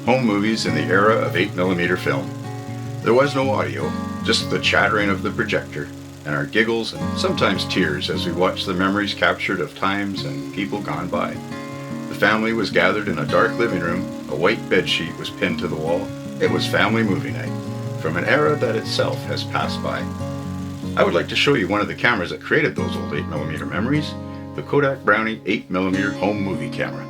Home movies in the era of 8mm film. There was no audio, just the chattering of the projector, and our giggles and sometimes tears as we watched the memories captured of times and people gone by. The family was gathered in a dark living room, a white bedsheet was pinned to the wall. It was family movie night, from an era that itself has passed by. I would like to show you one of the cameras that created those old 8mm memories, the Kodak Brownie 8mm home movie camera.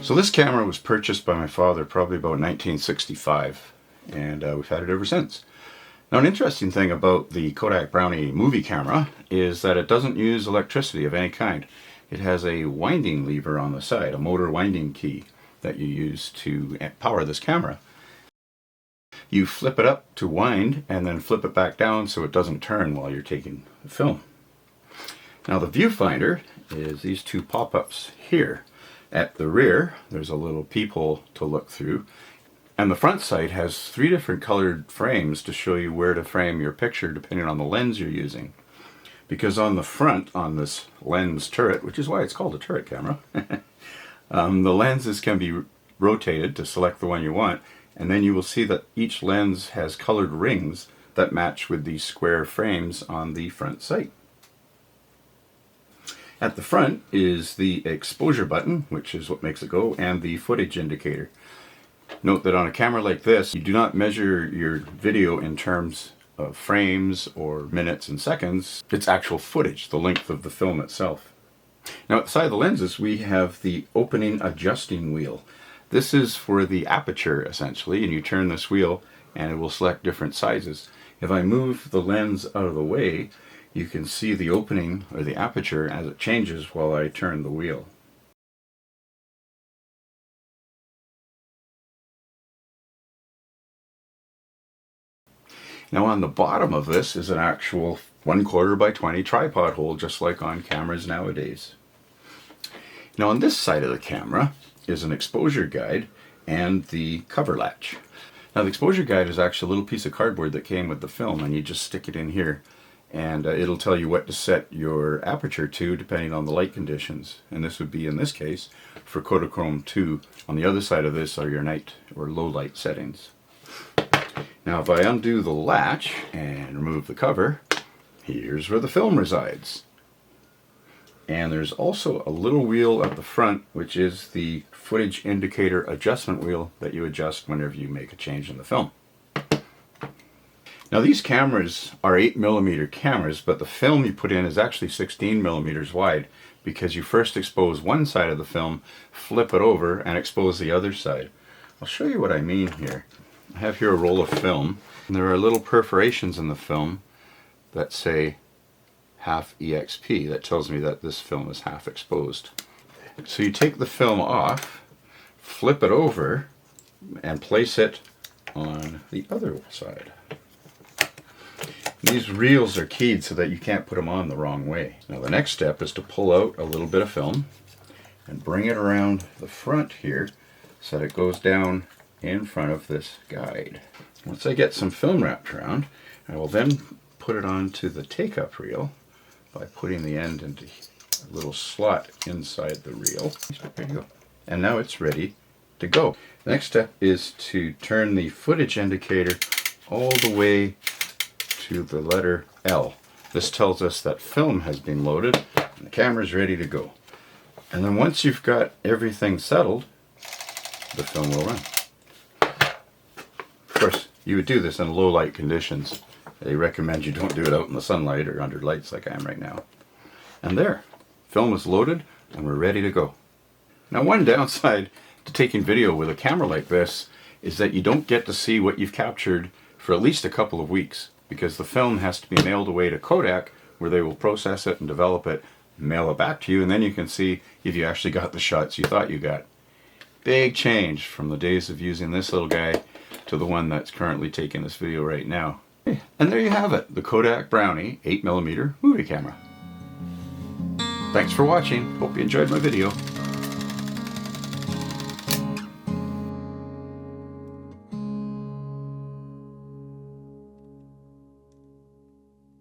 So this camera was purchased by my father probably about 1965, and we've had it ever since. Now, an interesting thing about the Kodak Brownie movie camera is that it doesn't use electricity of any kind. It has a winding lever on the side, a motor winding key that you use to power this camera. You flip it up to wind and then flip it back down so it doesn't turn while you're taking the film. Now the viewfinder is these two pop-ups here. At the rear, there's a little peephole to look through, and the front sight has 3 different colored frames to show you where to frame your picture depending on the lens you're using. Because on the front, on this lens turret, which is why it's called a turret camera, the lenses can be rotated to select the one you want, and then you will see that each lens has colored rings that match with these square frames on the front sight. At the front is the exposure button, which is what makes it go, and the footage indicator. Note that on a camera like this, you do not measure your video in terms of frames or minutes and seconds. It's actual footage, the length of the film itself. Now at the side of the lenses we have the opening adjusting wheel. This is for the aperture essentially, and you turn this wheel and it will select different sizes. If I move the lens out of the way, you can see the opening or the aperture as it changes while I turn the wheel. Now on the bottom of this is an actual 1/4 by 20 tripod hole, just like on cameras nowadays. Now on this side of the camera is an exposure guide and the cover latch. Now the exposure guide is actually a little piece of cardboard that came with the film, and you just stick it in here and it'll tell you what to set your aperture to depending on the light conditions, and this would be in this case for Kodachrome 2. On the other side of this are your night or low light settings. Now if I undo the latch and remove the cover, here's where the film resides. And there's also a little wheel at the front, which is the footage indicator adjustment wheel that you adjust whenever you make a change in the film. Now these cameras are 8mm cameras, but the film you put in is actually 16mm wide, because you first expose one side of the film, flip it over, and expose the other side. I'll show you what I mean here. I have here a roll of film, and there are little perforations in the film that say half EXP. That tells me that this film is half exposed. So you take the film off, flip it over, and place it on the other side. These reels are keyed so that you can't put them on the wrong way. Now the next step is to pull out a little bit of film and bring it around the front here so that it goes down in front of this guide. Once I get some film wrapped around, I will then put it onto the take-up reel by putting the end into a little slot inside the reel. There you go. And now it's ready to go. The next step is to turn the footage indicator all the way to the letter L. This tells us that film has been loaded and the camera is ready to go. And then once you've got everything settled, the film will run. Of course, you would do this in low light conditions. They recommend you don't do it out in the sunlight or under lights like I am right now. And there, film is loaded and we're ready to go. Now one downside to taking video with a camera like this is that you don't get to see what you've captured for at least a couple of weeks, because the film has to be mailed away to Kodak, where they will process it and develop it, mail it back to you, and then you can see if you actually got the shots you thought you got. Big change from the days of using this little guy to the one that's currently taking this video right now. And there you have it, the Kodak Brownie 8mm movie camera. Thanks for watching. Hope you enjoyed my video.